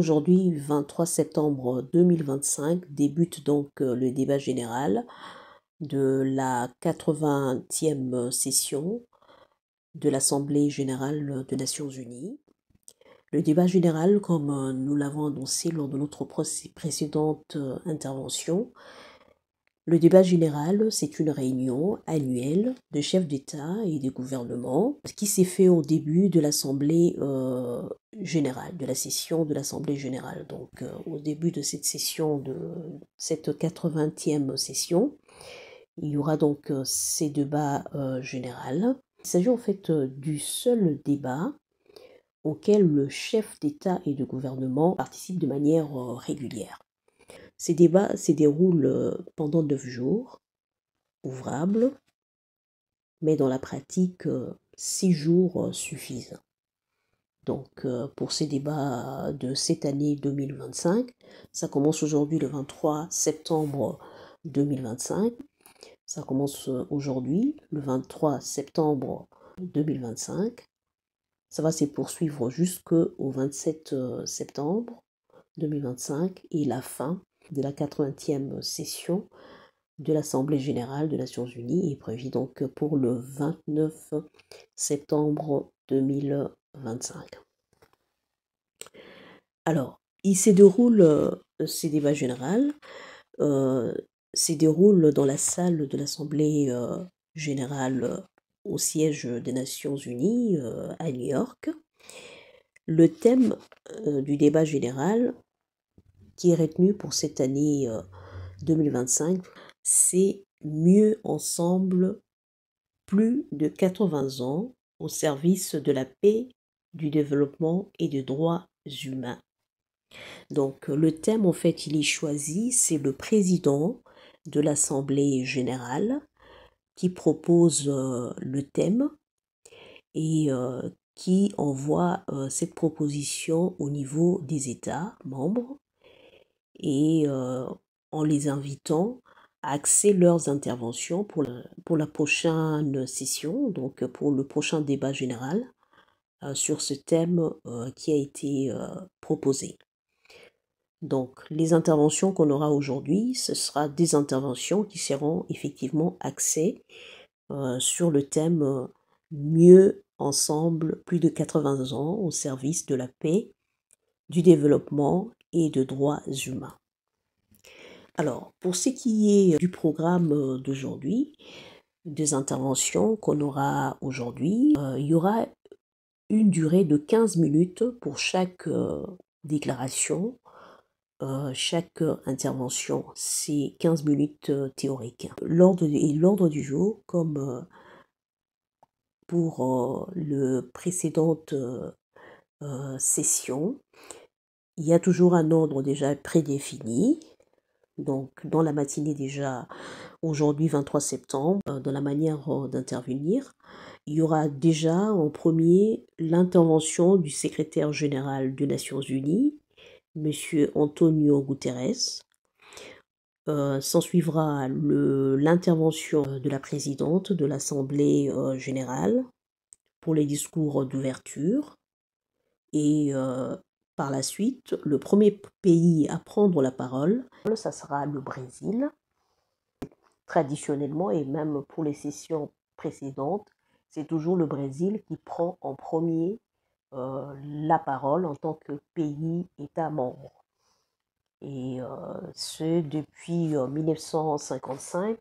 Aujourd'hui, 23 septembre 2025, débute donc le débat général de la 80e session de l'Assemblée générale des Nations unies. Le débat général, comme nous l'avons annoncé lors de notre précédente intervention, le débat général, c'est une réunion annuelle de chefs d'État et de gouvernement qui s'est fait au début de l'Assemblée générale, de la session de l'Assemblée générale. Donc, au début de cette session, de cette 80e session, il y aura donc ces débats généraux. Il s'agit en fait du seul débat auquel le chef d'État et de gouvernement participe de manière régulière. Ces débats se déroulent pendant 9 jours, ouvrables, mais dans la pratique, 6 jours suffisent. Donc, pour ces débats de cette année 2025, ça commence aujourd'hui le 23 septembre 2025. Ça commence aujourd'hui, le 23 septembre 2025. Ça va se poursuivre jusqu'au 27 septembre 2025 et la fin de la 80e session de l'Assemblée générale des Nations unies est prévue donc pour le 29 septembre 2025. Alors, il se déroule, ces débats généraux se déroulent dans la salle de l'Assemblée générale au siège des Nations unies à New York. Le thème du débat général qui est retenu pour cette année 2025, c'est mieux ensemble, plus de 80 ans au service de la paix, du développement et des droits humains. Donc le thème en fait il est choisi, c'est le président de l'Assemblée générale qui propose le thème et qui envoie cette proposition au niveau des États membres et en les invitant à axer leurs interventions pour la prochaine session, donc pour le prochain débat général sur ce thème qui a été proposé. Donc les interventions qu'on aura aujourd'hui, ce sera des interventions qui seront effectivement axées sur le thème mieux ensemble, plus de 80 ans au service de la paix, du développement et de droits humains. Alors, pour ce qui est du programme d'aujourd'hui, des interventions qu'on aura aujourd'hui, il y aura une durée de 15 minutes pour chaque déclaration. Chaque intervention, c'est 15 minutes théoriques. L'ordre du jour, comme pour le précédente session, il y a toujours un ordre déjà prédéfini. Donc, dans la matinée déjà, aujourd'hui 23 septembre, dans la manière d'intervenir, il y aura déjà en premier l'intervention du secrétaire général des Nations Unies, M. Antonio Guterres. S'ensuivra l'intervention de la présidente de l'Assemblée générale pour les discours d'ouverture. Et par la suite, le premier pays à prendre la parole, ça sera le Brésil. Traditionnellement, et même pour les sessions précédentes, c'est toujours le Brésil qui prend en premier la parole en tant que pays État membre. Et ce depuis 1955,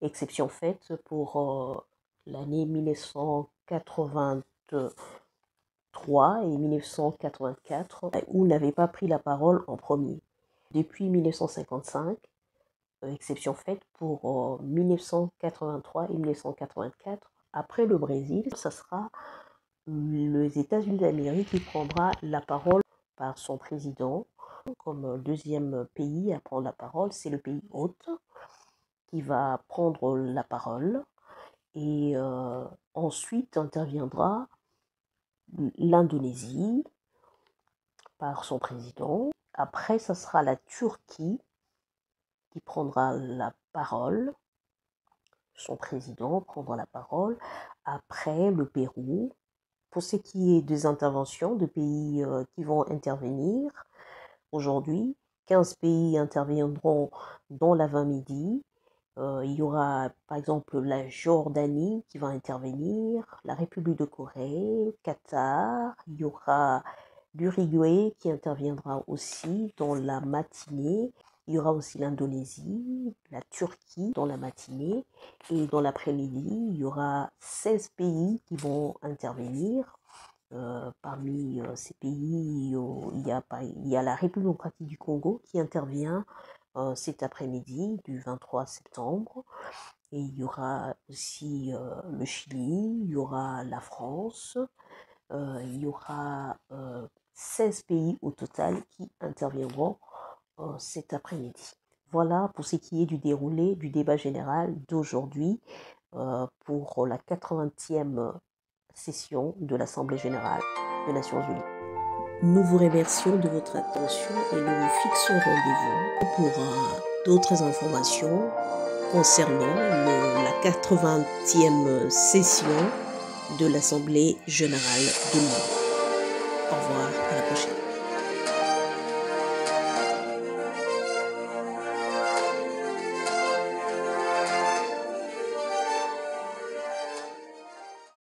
exception faite pour l'année 1983 et 1984, où il n'avait pas pris la parole en premier. Depuis 1955, exception faite pour 1983 et 1984, après le Brésil, ce sera les États-Unis d'Amérique qui prendra la parole par son président. Comme deuxième pays à prendre la parole, c'est le pays hôte qui va prendre la parole. Et ensuite interviendra l'Indonésie par son président. Après, ce sera la Turquie qui prendra la parole. Son président prendra la parole. Après, le Pérou. Pour ce qui est des interventions de pays qui vont intervenir, aujourd'hui. 15 pays interviendront dans l'avant-midi. Il y aura par exemple la Jordanie qui va intervenir, la République de Corée, le Qatar, il y aura l'Uruguay qui interviendra aussi dans la matinée. Il y aura aussi l'Indonésie, la Turquie dans la matinée. Et dans l'après-midi, il y aura 16 pays qui vont intervenir. Parmi ces pays, il y a la République démocratique du Congo qui intervient cet après-midi du 23 septembre. Et il y aura aussi le Chili, il y aura la France, il y aura 16 pays au total qui interviendront cet après-midi. Voilà pour ce qui est du déroulé du débat général d'aujourd'hui pour la 80e session de l'Assemblée générale des Nations unies. Nous vous remercions de votre attention et nous vous fixons rendez-vous pour d'autres informations concernant la 80e session de l'Assemblée générale de l'ONU. Au revoir, à la prochaine.